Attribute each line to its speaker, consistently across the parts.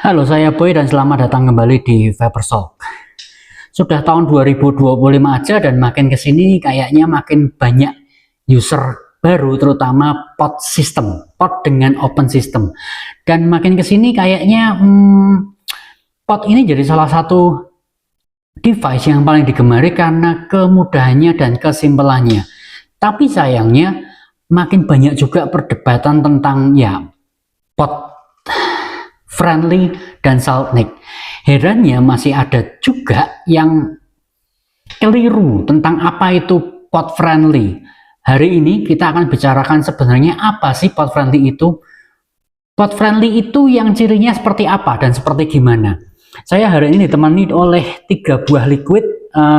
Speaker 1: Halo, saya Boy dan selamat datang kembali di Vibertalk. Sudah tahun 2025 aja dan makin kesini kayaknya makin banyak user baru, terutama pod system, pod dengan open system. Dan makin kesini kayaknya pod ini jadi salah satu device yang paling digemari karena kemudahannya dan kesimpelannya. Tapi sayangnya makin banyak juga perdebatan tentang pod friendly dan SaltNic. Herannya masih ada juga yang keliru tentang apa itu pod friendly. Hari ini kita akan bicarakan sebenarnya apa sih pod friendly itu. Pod friendly itu yang cirinya seperti apa dan seperti gimana. Saya hari ini ditemani oleh 3 buah liquid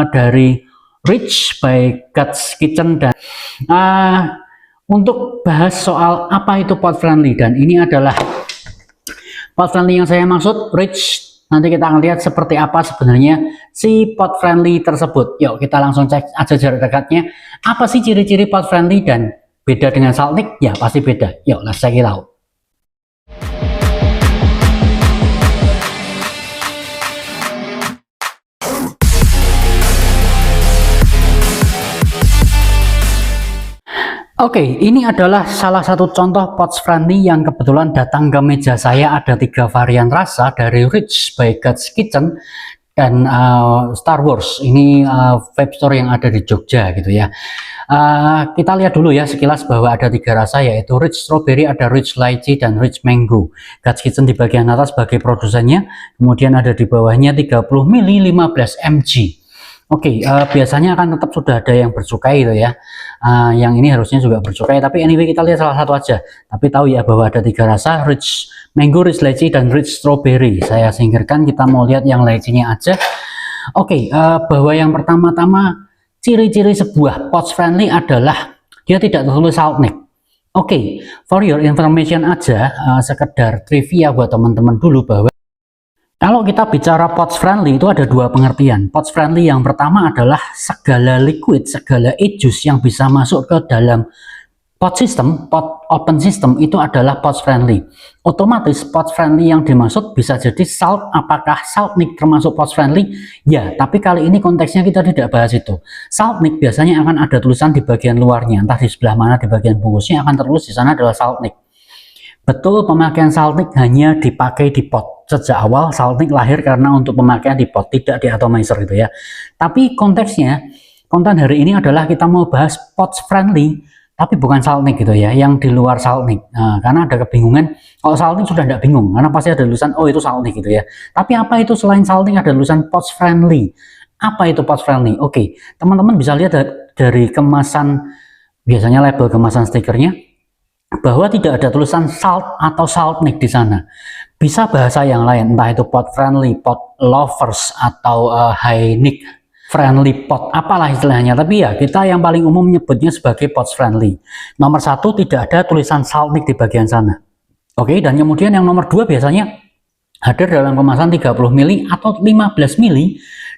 Speaker 1: dari Rich by God's Kitchen dan untuk bahas soal apa itu pod friendly, dan ini adalah pod friendly yang saya maksud, Rich. Nanti kita akan lihat seperti apa sebenarnya si pod friendly tersebut. Yuk kita langsung cek aja jarak dekatnya. Apa sih ciri-ciri pod friendly dan beda dengan SaltNic? Ya pasti beda. Yuk let's check it out. Oke, ini adalah salah satu contoh pods friendly yang kebetulan datang ke meja saya. Ada 3 varian rasa dari Rich by God's Kitchen dan Star Wars. Ini vape store yang ada di Jogja gitu ya. Kita lihat dulu ya sekilas bahwa ada 3 rasa, yaitu Rich Strawberry, ada Rich Lychee, dan Rich Mango. God's Kitchen di bagian atas sebagai produsennya, kemudian ada di bawahnya 30 ml 15 mg. Oke, biasanya akan tetap sudah ada yang bercukai itu ya. Yang ini harusnya juga bercukai, tapi anyway kita lihat salah satu aja. Tapi tahu ya bahwa ada 3 rasa, Rich Mango, Rich Lychee, dan Rich Strawberry. Saya singkirkan, kita mau lihat yang lychee-nya aja. Oke, bahwa yang pertama-tama ciri-ciri sebuah pods friendly adalah dia tidak tertulis SaltNic. Oke, for your information aja, sekedar trivia buat teman-teman dulu bahwa kalau kita bicara pods friendly itu ada 2 pengertian. Pods friendly yang pertama adalah segala liquid, segala e-juice yang bisa masuk ke dalam pod system, pod open system itu adalah pods friendly. Otomatis pods friendly yang dimaksud bisa jadi salt. Apakah SaltNic termasuk pods friendly? Ya, tapi kali ini konteksnya kita tidak bahas itu. SaltNic biasanya akan ada tulisan di bagian luarnya, entah di sebelah mana di bagian bungkusnya akan tertulis di sana adalah SaltNic. Betul, pemakaian SaltNic hanya dipakai di pod. Sejak awal SaltNic lahir karena untuk pemakaian di pod, tidak di atomizer gitu ya. Tapi konteksnya, konten hari ini adalah kita mau bahas pods friendly, tapi bukan SaltNic gitu ya, yang di luar SaltNic. Karena ada kebingungan, kalau SaltNic sudah tidak bingung, karena pasti ada tulisan, oh itu SaltNic gitu ya. Tapi apa itu selain SaltNic ada tulisan pods friendly? Apa itu pods friendly? Oke, teman-teman bisa lihat dari kemasan, biasanya label kemasan stikernya, bahwa tidak ada tulisan salt atau SaltNic di sana. Bisa bahasa yang lain, entah itu pod friendly, pod lovers, atau high-nic friendly pod, apalah istilahnya. Tapi ya kita yang paling umum menyebutnya sebagai pods friendly. Nomor 1, tidak ada tulisan SaltNic di bagian sana. Oke, dan kemudian yang nomor 2 biasanya hadir dalam kemasan 30 ml atau 15 ml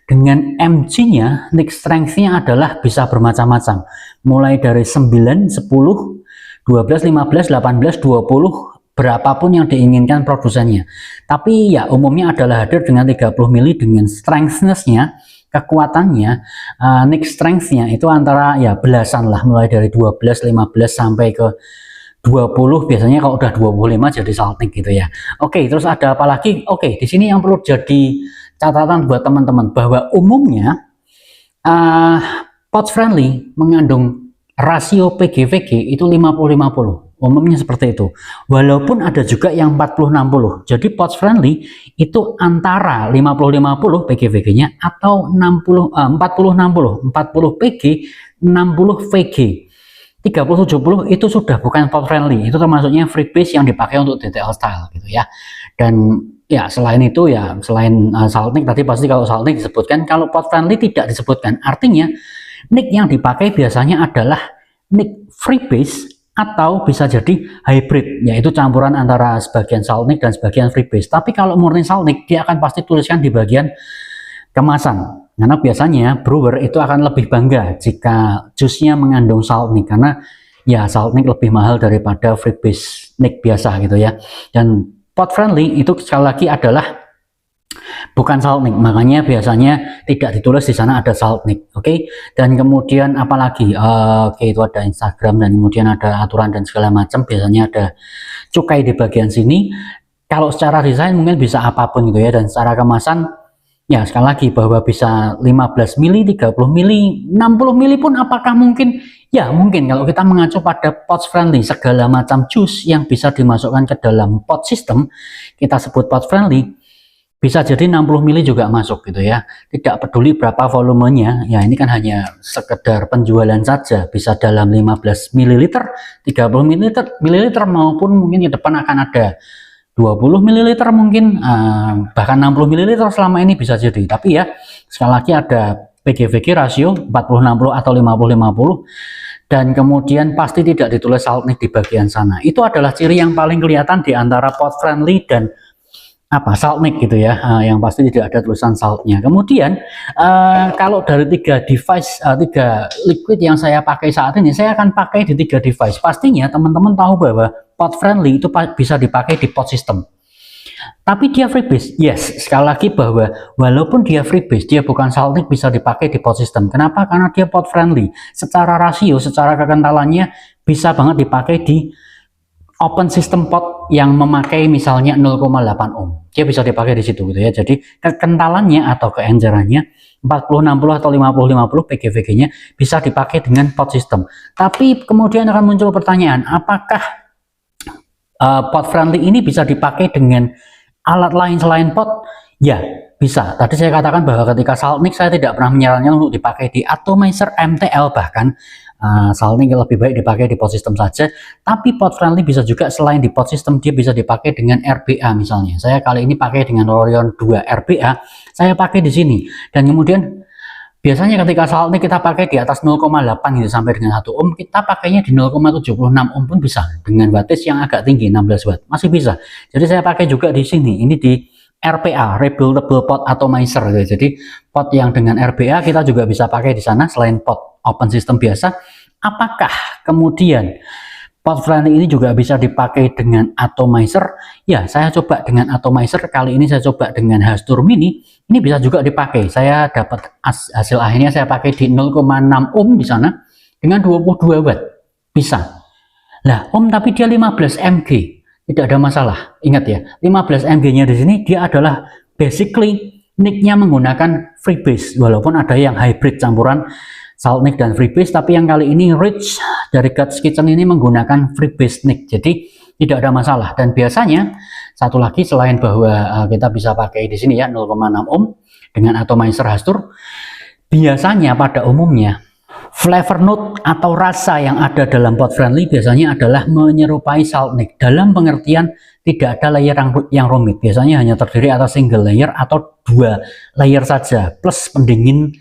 Speaker 1: dengan mg-nya, nic strength-nya adalah bisa bermacam-macam. Mulai dari 9, 10, 12, 15, 18, 20, berapapun yang diinginkan produsennya. Tapi ya umumnya adalah hadir dengan 30 ml dengan strengthness-nya, kekuatannya, nic strength-nya itu antara ya belasan lah, mulai dari 12, 15 sampai ke 20, biasanya kalau udah 25 jadi SaltNic gitu ya. Oke, terus ada apa lagi? Oke, di sini yang perlu jadi catatan buat teman-teman bahwa umumnya pods friendly mengandung rasio PG/VG itu 50-50. Umumnya seperti itu. Walaupun ada juga yang 40-60. Jadi pods friendly itu antara 50-50 PG/VG-nya atau 40-60. 40 PG, 60 VG. 30-70 itu sudah bukan pods friendly. Itu termasuknya freebase yang dipakai untuk DTL style gitu ya. Dan ya selain itu ya, selain SaltNic tadi pasti kalau SaltNic disebutkan, kalau pods friendly tidak disebutkan. Artinya nic yang dipakai biasanya adalah nic freebase atau bisa jadi hybrid, yaitu campuran antara sebagian SaltNic dan sebagian freebase. Tapi kalau murni SaltNic, dia akan pasti tuliskan di bagian kemasan. Karena biasanya brewer itu akan lebih bangga jika jusnya mengandung SaltNic, karena ya SaltNic lebih mahal daripada freebase nic biasa gitu ya. Dan pot friendly itu sekali lagi adalah bukan SaltNIC, makanya biasanya tidak ditulis di sana ada SaltNIC. Oke. Dan kemudian apalagi oke, itu ada Instagram, dan kemudian ada aturan dan segala macam, biasanya ada cukai di bagian sini. Kalau secara desain mungkin bisa apapun gitu ya, dan secara kemasan ya sekali lagi bahwa bisa 15 mili, 30 mili, 60 mili pun apakah mungkin? Ya mungkin, kalau kita mengacu pada pot friendly, segala macam jus yang bisa dimasukkan ke dalam pot system kita sebut pot friendly. Bisa jadi 60 mili juga masuk gitu ya, tidak peduli berapa volumenya ya, ini kan hanya sekedar penjualan saja, bisa dalam 15 ml, 30 ml, maupun mungkin di depan akan ada 20 ml mungkin, bahkan 60 ml selama ini bisa jadi. Tapi ya sekali lagi ada PG/VG rasio 40-60 atau 50-50, dan kemudian pasti tidak ditulis SaltNIC di bagian sana. Itu adalah ciri yang paling kelihatan di antara pot friendly dan SaltNIC gitu ya, yang pasti tidak ada tulisan saltnya. Kemudian kalau dari 3 device, 3 liquid yang saya pakai saat ini, saya akan pakai di 3 device. Pastinya teman-teman tahu bahwa pot friendly itu bisa dipakai di pot system, tapi dia freebase. Yes, sekali lagi bahwa walaupun dia freebase, dia bukan SaltNIC, bisa dipakai di pot system. Kenapa? Karena dia pot friendly. Secara rasio, secara kekentalannya bisa banget dipakai di open system pot yang memakai misalnya 0,8 ohm. Dia bisa dipakai di situ gitu ya. Jadi kekentalannya atau keencerannya 40-60 atau 50-50 PG/VG-nya bisa dipakai dengan pot system. Tapi kemudian akan muncul pertanyaan, apakah pot friendly ini bisa dipakai dengan alat lain selain pot? Ya, bisa. Tadi saya katakan bahwa ketika SaltNIC saya tidak pernah menyarankan untuk dipakai di atomizer, MTL, bahkan SaltNIC lebih baik dipakai di pot system saja. Tapi pot friendly bisa juga selain di pot system, dia bisa dipakai dengan RBA misalnya. Saya kali ini pakai dengan Orion 2 RBA, saya pakai di sini. Dan kemudian biasanya ketika SaltNIC kita pakai di atas 0,8 gitu sampai dengan 1 ohm, kita pakainya di 0,76 ohm pun bisa, dengan wattage yang agak tinggi 16 watt masih bisa. Jadi saya pakai juga di sini, ini di RPA, Rebuildable Pot Atomizer gitu. Jadi pot yang dengan RBA kita juga bisa pakai di sana selain pot open system biasa. Apakah kemudian pot friendly ini juga bisa dipakai dengan atomizer? Ya, saya coba dengan atomizer. Kali ini saya coba dengan Hastur Mini. Ini bisa juga dipakai. Saya dapat hasil akhirnya, saya pakai di 0,6 ohm di sana dengan 22 watt. Bisa. Lah, ohm tapi dia 15 mg. Tidak ada masalah. Ingat ya, 15 mg-nya di sini dia adalah basically NIC-nya menggunakan freebase, walaupun ada yang hybrid campuran SaltNIC dan freebase, tapi yang kali ini Rich dari God's Kitchen ini menggunakan freebase NIC, jadi tidak ada masalah. Dan biasanya satu lagi selain bahwa kita bisa pakai di sini ya 0,6 ohm dengan atomizer Hastur, biasanya pada umumnya flavor note atau rasa yang ada dalam pot friendly biasanya adalah menyerupai SaltNIC, dalam pengertian tidak ada layer yang rumit. Biasanya hanya terdiri atas single layer atau 2 layer saja plus pendingin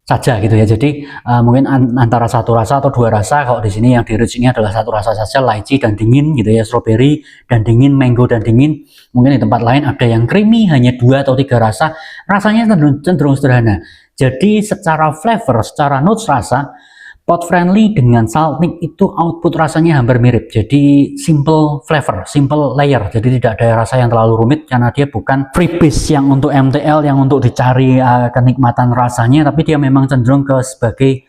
Speaker 1: saja gitu ya. Jadi mungkin antara satu rasa atau 2 rasa. Kalau di sini yang di Rich ini adalah satu rasa saja, lychee dan dingin gitu ya, strawberry dan dingin, mango dan dingin. Mungkin di tempat lain ada yang creamy, hanya 2 atau 3 rasa. Rasanya cenderung sederhana. Jadi secara flavor, secara notes rasa, pot friendly dengan SaltNIC itu output rasanya hampir mirip. Jadi simple flavor, simple layer. Jadi tidak ada rasa yang terlalu rumit karena dia bukan freebase yang untuk MTL, yang untuk dicari kenikmatan rasanya, tapi dia memang cenderung ke sebagai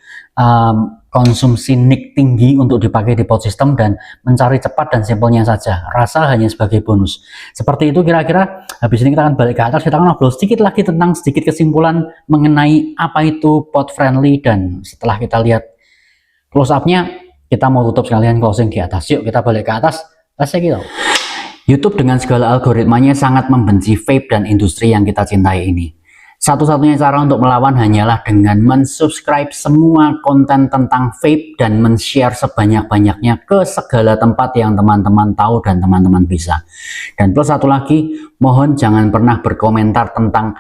Speaker 1: konsumsi NIC tinggi untuk dipakai di pot system dan mencari cepat dan simpelnya saja. Rasa hanya sebagai bonus. Seperti itu kira-kira. Habis ini kita akan balik ke atas, kita akan ngobrol sedikit lagi tentang sedikit kesimpulan mengenai apa itu pot friendly, dan setelah kita lihat close up-nya, kita mau tutup sekalian closing di atas. Yuk kita balik ke atas. Let's check it out. YouTube dengan segala algoritmanya sangat membenci vape dan industri yang kita cintai ini. Satu-satunya cara untuk melawan hanyalah dengan mensubscribe semua konten tentang vape dan men-share sebanyak-banyaknya ke segala tempat yang teman-teman tahu dan teman-teman bisa. Dan plus satu lagi, mohon jangan pernah berkomentar tentang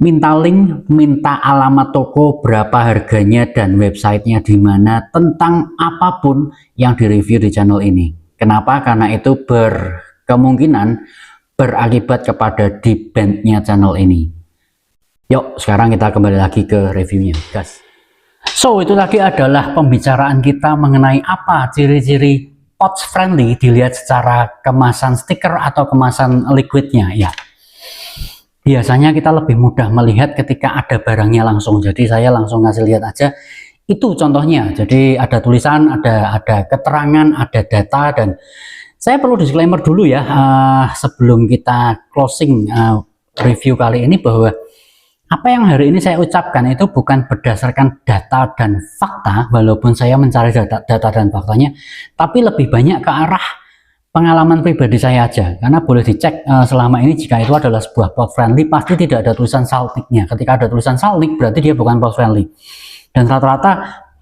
Speaker 1: minta link, minta alamat toko, berapa harganya, dan websitenya di mana, tentang apapun yang direview di channel ini. Kenapa? Karena itu berkemungkinan berakibat kepada di-ban-nya channel ini. Yuk, sekarang kita kembali lagi ke reviewnya, guys. So, itu tadi adalah pembicaraan kita mengenai apa ciri-ciri POTS friendly dilihat secara kemasan stiker atau kemasan liquidnya ya. Biasanya kita lebih mudah melihat ketika ada barangnya langsung. Jadi saya langsung ngasih lihat aja. Itu contohnya. Jadi ada tulisan, ada keterangan, ada data, dan saya perlu disclaimer dulu ya sebelum kita closing review kali ini, bahwa apa yang hari ini saya ucapkan itu bukan berdasarkan data dan fakta, walaupun saya mencari data dan faktanya, tapi lebih banyak ke arah pengalaman pribadi saya aja. Karena boleh dicek selama ini, jika itu adalah sebuah POTS friendly pasti tidak ada tulisan SALTNIC-nya. Ketika ada tulisan SALTNIC berarti dia bukan POTS friendly. Dan rata-rata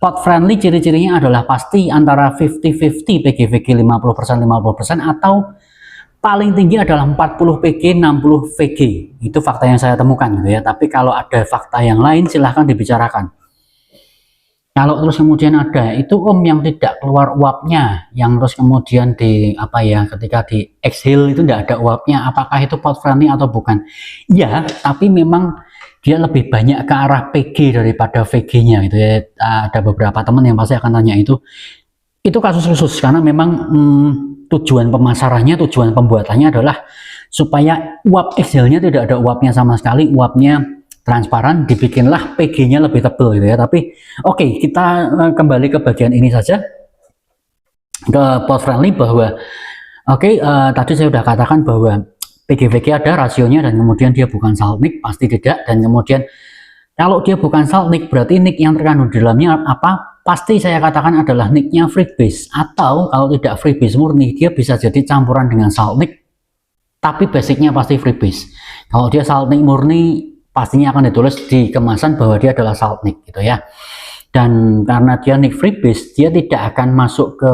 Speaker 1: POTS friendly ciri-cirinya adalah pasti antara 50-50 PGVG 50% 50% atau paling tinggi adalah 40 PG 60 VG. Itu fakta yang saya temukan gitu ya. Tapi kalau ada fakta yang lain silahkan dibicarakan. Kalau terus kemudian ada itu yang tidak keluar uapnya, yang terus kemudian di apa ya, ketika di exhale itu tidak ada uapnya, apakah itu POTS friendly atau bukan? Ya, tapi memang dia lebih banyak ke arah PG daripada VG-nya gitu ya. Ada beberapa teman yang pasti akan tanya itu kasus khusus, karena memang tujuan pemasarannya, tujuan pembuatannya adalah supaya uap exhale-nya tidak ada uapnya sama sekali, uapnya transparan, dibikinlah PG-nya lebih tebal gitu ya. Tapi oke, kita kembali ke bagian ini saja, ke POTS friendly, bahwa tadi saya sudah katakan bahwa PGVG ada rasionya, dan kemudian dia bukan SALTNIC, pasti tidak. Dan kemudian kalau dia bukan SALTNIC berarti NIC yang terkandung di dalamnya apa? Pasti saya katakan adalah NIC-nya freebase, atau kalau tidak freebase murni, dia bisa jadi campuran dengan SALTNIC, tapi basicnya pasti freebase. Kalau dia SALTNIC murni, pastinya akan ditulis di kemasan bahwa dia adalah SALTNIC gitu ya. Dan karena dia NIC freebase, dia tidak akan masuk ke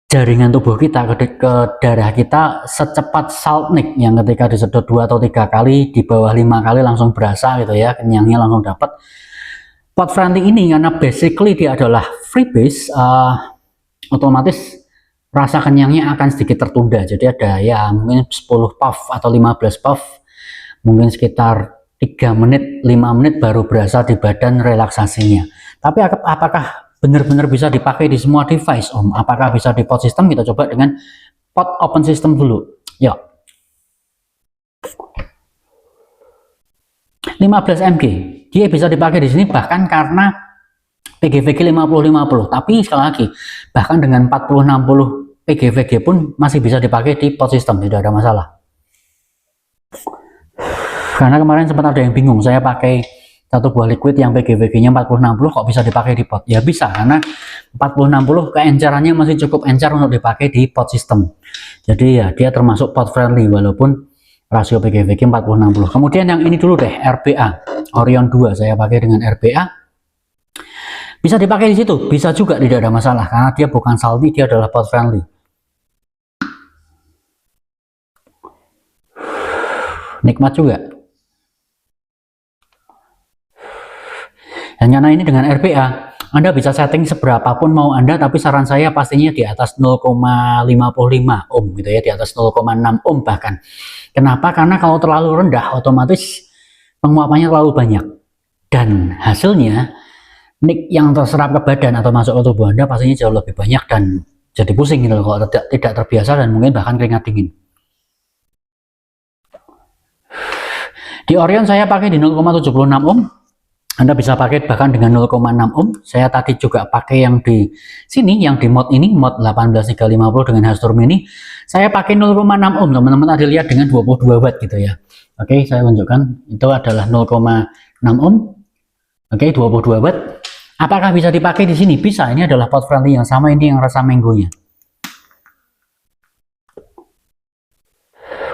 Speaker 1: jaringan tubuh kita, ke darah kita secepat SALTNIC yang ketika disedot 2 atau 3 kali, di bawah 5 kali langsung berasa gitu ya, kenyangnya langsung dapat. POTS friendly ini karena basically dia adalah freebase, otomatis rasa kenyangnya akan sedikit tertunda. Jadi ada ya mungkin 10 puff atau 15 puff, mungkin sekitar 3 menit 5 menit baru berasa di badan relaksasinya. Tapi apakah benar-benar bisa dipakai di semua device Om? Apakah bisa di POTS system? Kita coba dengan POTS open system dulu. Yuk. 15 mg dia bisa dipakai di sini, bahkan karena PGVG 50-50. Tapi sekali lagi, bahkan dengan 40-60 PGVG pun masih bisa dipakai di POTS system, tidak ada masalah. Karena kemarin sempat ada yang bingung, saya pakai satu buah liquid yang PGVG-nya 40-60 kok bisa dipakai di POTS? Ya bisa, karena 40-60 keencerannya masih cukup encer untuk dipakai di POTS system. Jadi ya dia termasuk POTS friendly walaupun rasio PGVG 40-60. Kemudian yang ini dulu deh, RBA Orion 2 saya pakai dengan RBA. Bisa dipakai di situ, bisa juga, tidak ada masalah karena dia bukan SALTNIC, dia adalah POTS friendly. Nikmat juga. Dan karena ini dengan RBA, Anda bisa setting seberapapun mau Anda, tapi saran saya pastinya di atas 0,55 ohm gitu ya, di atas 0,6 ohm bahkan. Kenapa? Karena kalau terlalu rendah otomatis penguapannya terlalu banyak, dan hasilnya NIC yang terserap ke badan atau masuk ke tubuh Anda pastinya jauh lebih banyak dan jadi pusing gitu loh, kalau tidak terbiasa, dan mungkin bahkan keringat dingin. Di Orion saya pakai di 0,76 ohm. Anda bisa pakai bahkan dengan 0,6 ohm. Saya tadi juga pakai yang di sini, yang di mod ini, mod 18350 dengan Hastur Mini. Saya pakai 0,6 ohm, teman-teman ada lihat, dengan 22 watt gitu ya. Oke, saya tunjukkan, itu adalah 0,6 ohm. Oke, 22 watt. Apakah bisa dipakai di sini? Bisa, ini adalah POTS friendly yang sama, ini yang rasa mangonya.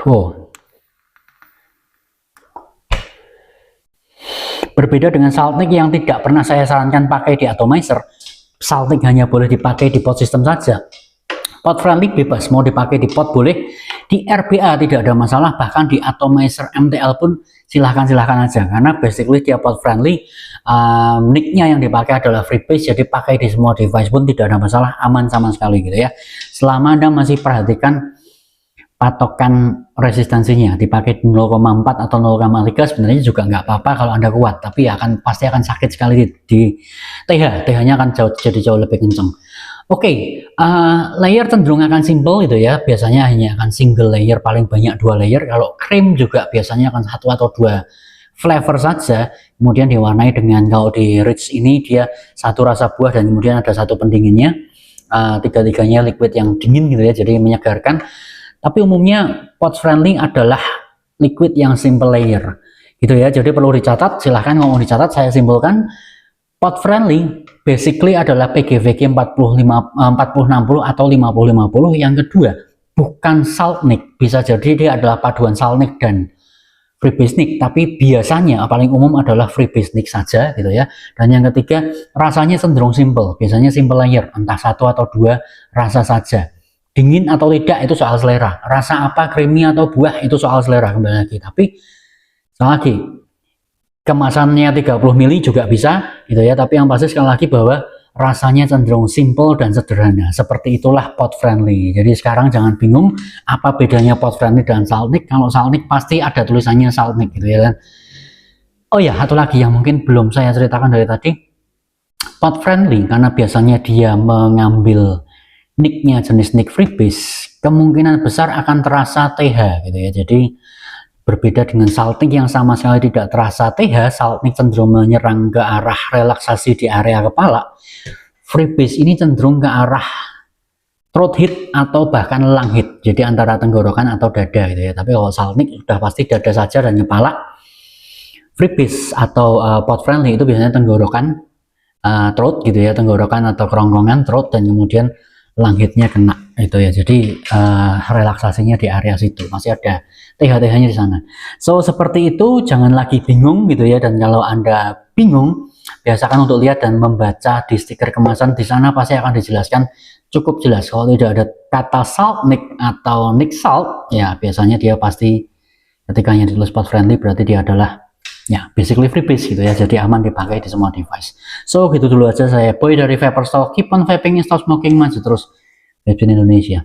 Speaker 1: Wow. Berbeda dengan SALTNIC yang tidak pernah saya sarankan pakai di atomizer. SALTNIC hanya boleh dipakai di POTS system saja. POTS friendly bebas, mau dipakai di POTS boleh, di RBA tidak ada masalah, bahkan di atomizer MTL pun silahkan aja, karena basically dia POTS friendly. NIC-nya yang dipakai adalah freebase, jadi pakai di semua device pun tidak ada masalah, aman sama sekali gitu ya. Selama Anda masih perhatikan patokan resistensinya, dipakai 0,4 atau 0,3 sebenarnya juga nggak apa-apa kalau Anda kuat, tapi pasti akan sakit sekali di TH-nya akan jadi jauh lebih kencang. Oke, layer cenderung akan simple gitu ya. Biasanya hanya akan single layer, paling banyak 2 layer. Kalau cream juga biasanya akan 1 atau 2 flavor saja. Kemudian diwarnai dengan, kalau di Rich ini dia satu rasa buah dan kemudian ada satu pendinginnya. Tiga-tiganya liquid yang dingin gitu ya, jadi menyegarkan. Tapi umumnya Pods Friendly adalah liquid yang simple layer gitu ya. Jadi perlu dicatat, silahkan kalau mau dicatat saya simpulkan. Pod Friendly basically adalah PGVG 4060 atau 5050. Yang kedua, bukan Saltnik. Bisa jadi dia adalah paduan Saltnik dan freebase nic, tapi biasanya paling umum adalah freebase nic saja gitu ya. Dan yang ketiga, rasanya cenderung simple. Biasanya simple layer, entah 1 atau 2 rasa saja. Dingin atau tidak itu soal selera. Rasa apa, creamy atau buah itu soal selera kembali lagi. Tapi sekali lagi, kemasannya 30 ml juga bisa gitu ya, tapi yang pasti sekali lagi bahwa rasanya cenderung simple dan sederhana. Seperti itulah Pod Friendly. Jadi sekarang jangan bingung apa bedanya Pod Friendly dan Saltnik. Kalau Saltnik pasti ada tulisannya Saltnik gitu ya kan. Oh ya, satu lagi yang mungkin belum saya ceritakan dari tadi. Pod Friendly karena biasanya dia mengambil nicknya jenis nick freebase, kemungkinan besar akan terasa TH gitu ya. Jadi berbeda dengan Saltnik yang sama sekali tidak terasa TH, Saltnik cenderung menyerang ke arah relaksasi di area kepala. Freebase ini cenderung ke arah throat hit atau bahkan lung hit, jadi antara tenggorokan atau dada gitu ya. Tapi kalau Saltnik sudah pasti dada saja dan kepala. Freebase atau Pod Friendly itu biasanya tenggorokan, throat gitu ya, tenggorokan atau kerongkongan throat, dan kemudian lung hitnya kena itu ya. Jadi relaksasinya di area situ, masih ada TH-TH-nya di sana. So seperti itu, jangan lagi bingung gitu ya. Dan kalau Anda bingung, biasakan untuk lihat dan membaca di stiker kemasan. Di sana pasti akan dijelaskan cukup jelas. Kalau tidak ada kata Saltnik atau Nick Salt, ya biasanya dia pasti ketika yang ditulis Pod Friendly berarti dia adalah ya basically freebase gitu ya. Jadi aman dipakai di semua device. So gitu dulu aja, saya Boy dari Vapor Style. Keep on vaping, stop smoking, maju terus vape in Indonesia.